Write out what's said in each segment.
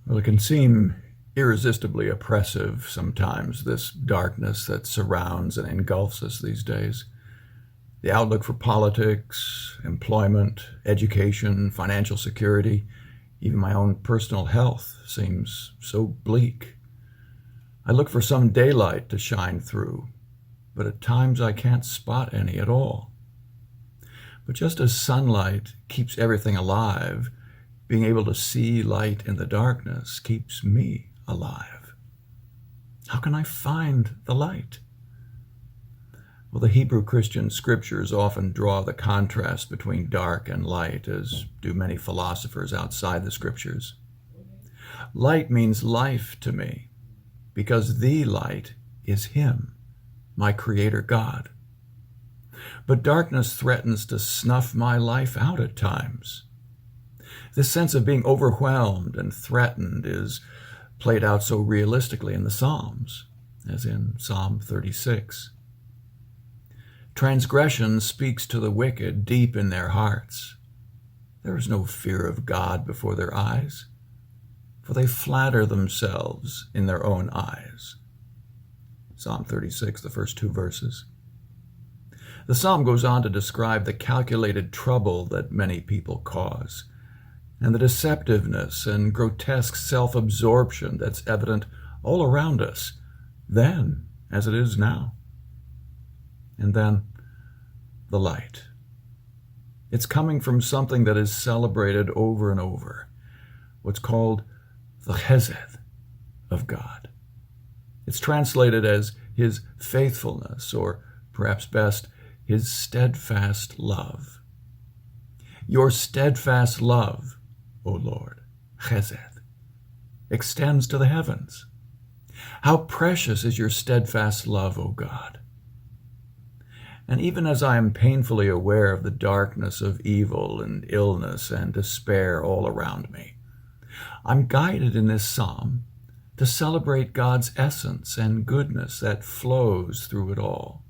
Well, it can seem irresistibly oppressive sometimes, this darkness that surrounds and engulfs us these days. The outlook for politics, employment, education, financial security, even my own personal health seems so bleak. I look for some daylight to shine through, but at times I can't spot any at all. But just as sunlight keeps everything alive, being able to see light in the darkness keeps me alive. How can I find the light? Well, the Hebrew Christian scriptures often draw the contrast between dark and light, as do many philosophers outside the scriptures. Light means life to me, because the light is Him, my Creator God. But darkness threatens to snuff my life out at times. This sense of being overwhelmed and threatened is played out so realistically in the Psalms, as in Psalm 36. Transgression speaks to the wicked deep in their hearts. There is no fear of God before their eyes, for they flatter themselves in their own eyes. Psalm 36, the first two verses. The psalm goes on to describe the calculated trouble that many people cause, and the deceptiveness and grotesque self-absorption that's evident all around us, then as it is now. And then the light. It's coming from something that is celebrated over and over, what's called the chesed of God. It's translated as His faithfulness, or perhaps best, His steadfast love. Your steadfast love, O Lord, chesed, extends to the heavens. How precious is your steadfast love, O God. And even as I am painfully aware of the darkness of evil and illness and despair all around me, I'm guided in this psalm to celebrate God's essence and goodness that flows through it all.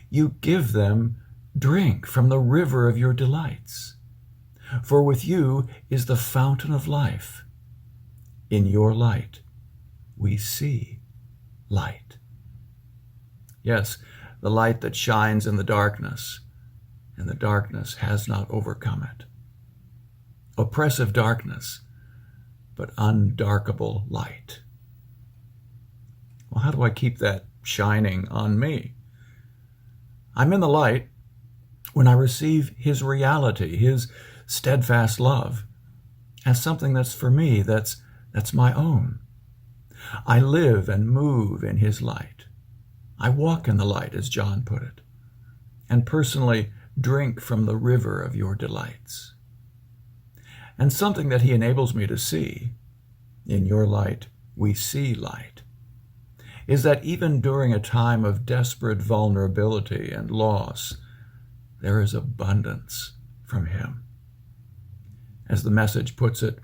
You give them drink from the river of your delights. For with you is the fountain of life. In your light, we see light. Yes, the light that shines in the darkness, and the darkness has not overcome it. Oppressive darkness, but undarkable light. Well, how do I keep that shining on me? I'm in the light when I receive His reality, His steadfast love, as something that's for me, that's my own. I live and move in His light. I walk in the light, as John put it, and personally drink from the river of your delights. And something that He enables me to see, in your light we see light, is that even during a time of desperate vulnerability and loss, there is abundance from Him. As the message puts it,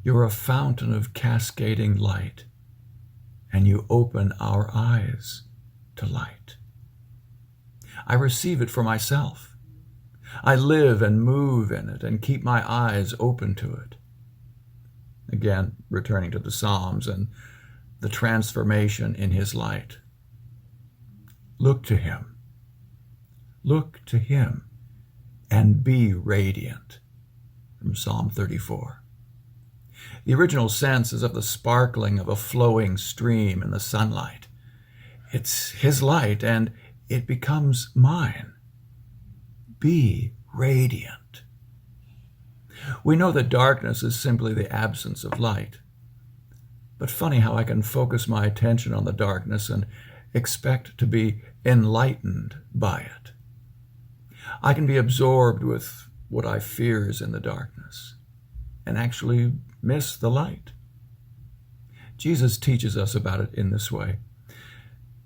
you're a fountain of cascading light, and you open our eyes to light. I receive it for myself. I live and move in it and keep my eyes open to it. Again, returning to the Psalms and the transformation in His light. Look to Him. Look to Him and be radiant. From Psalm 34. The original sense is of the sparkling of a flowing stream in the sunlight. It's His light, and it becomes mine. Be radiant. We know that darkness is simply the absence of light. But funny how I can focus my attention on the darkness and expect to be enlightened by it. I can be absorbed with what I fear is in the darkness and actually miss the light. Jesus teaches us about it in this way.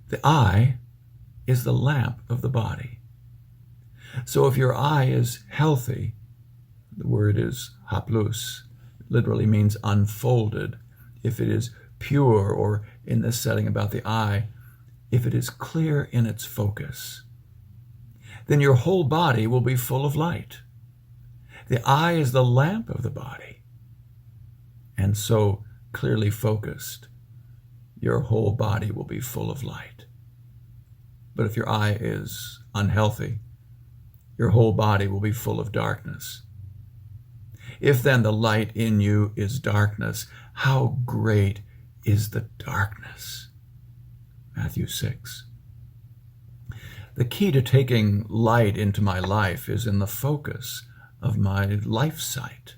The eye is the lamp of the body. So if your eye is healthy, the word is haplus, literally means unfolded. If it is pure, or in this setting about the eye, if it is clear in its focus, then your whole body will be full of light. The eye is the lamp of the body. and so clearly focused, your whole body will be full of light. But if your eye is unhealthy, your whole body will be full of darkness. If then the light in you is darkness, how great is the darkness? Matthew 6. The key to taking light into my life is in the focus of my life sight.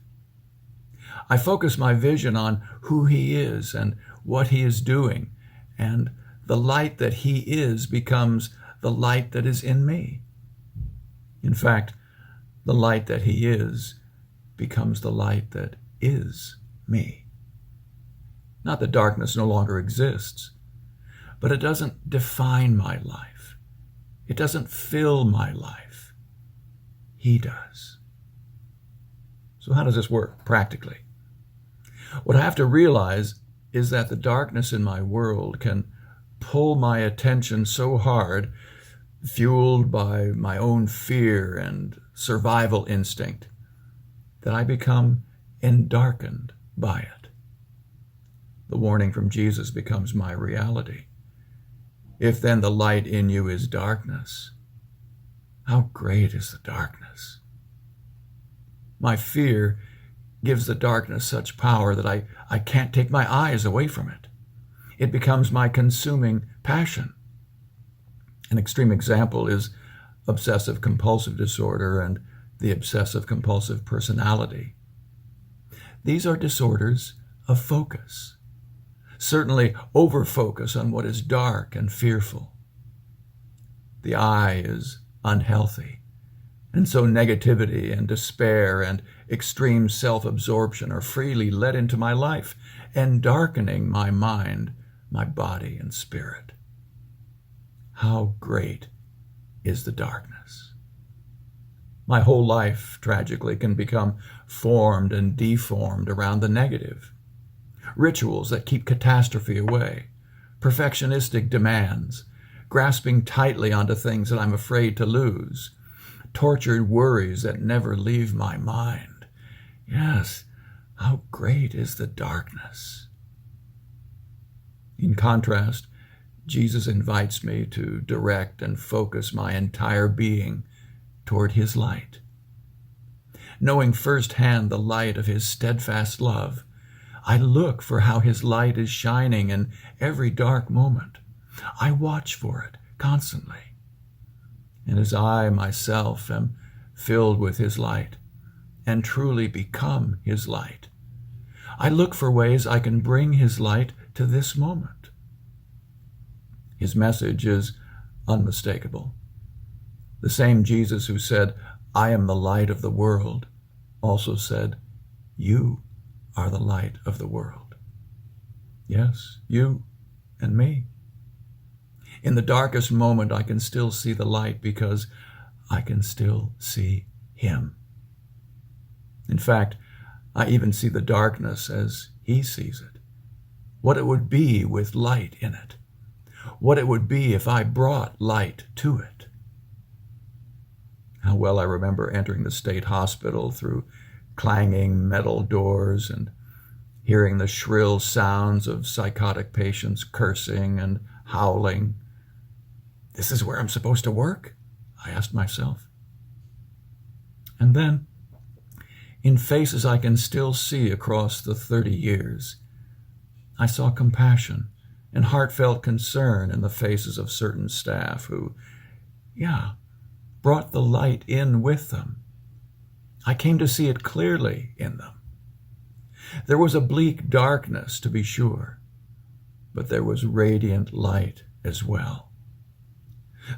I focus my vision on who he is and what he is doing, and the light that he is becomes the light that is in me. In fact, the light that he is becomes the light that is me. Not that darkness no longer exists, but it doesn't define my life. It doesn't fill my life. He does. So how does this work practically? What I have to realize is that the darkness in my world can pull my attention so hard, fueled by my own fear and survival instinct, that I become endarkened by it. The warning from Jesus becomes my reality. If then the light in you is darkness, how great is the darkness? My fear gives the darkness such power that I can't take my eyes away from it. It becomes my consuming passion. An extreme example is obsessive-compulsive disorder and the obsessive-compulsive personality. These are disorders of focus. Certainly over-focus on what is dark and fearful. The eye is unhealthy, and so negativity and despair and extreme self-absorption are freely let into my life and darkening my mind, my body, and spirit. How great is the darkness? My whole life, tragically, can become formed and deformed around the negative. Rituals that keep catastrophe away, perfectionistic demands, grasping tightly onto things that I'm afraid to lose, tortured worries that never leave my mind. Yes, how great is the darkness? In contrast, Jesus invites me to direct and focus my entire being toward his light. Knowing firsthand the light of his steadfast love, I look for how his light is shining in every dark moment. I watch for it constantly. And as I myself am filled with his light and truly become his light, I look for ways I can bring his light to this moment. His message is unmistakable. The same Jesus who said, "I am the light of the world," also said, "You are the light of the world." Yes, you and me. In the darkest moment, I can still see the light because I can still see him. In fact, I even see the darkness as he sees it. What it would be with light in it. What it would be if I brought light to it. How well I remember entering the state hospital through clanging metal doors and hearing the shrill sounds of psychotic patients cursing and howling. This is where I'm supposed to work? I asked myself. And then, in faces I can still see across the 30 years, I saw compassion and heartfelt concern in the faces of certain staff who, brought the light in with them. I came to see it clearly in them. There was a bleak darkness, to be sure, but there was radiant light as well.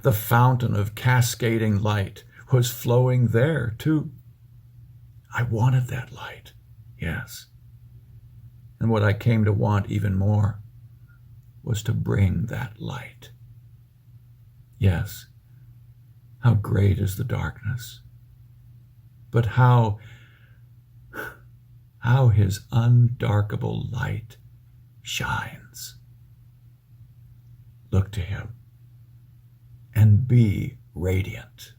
The fountain of cascading light was flowing there, too. I wanted that light, yes. And what I came to want even more was to bring that light. Yes, how great is the darkness, but how his undarkable light shines. Look to him and be radiant.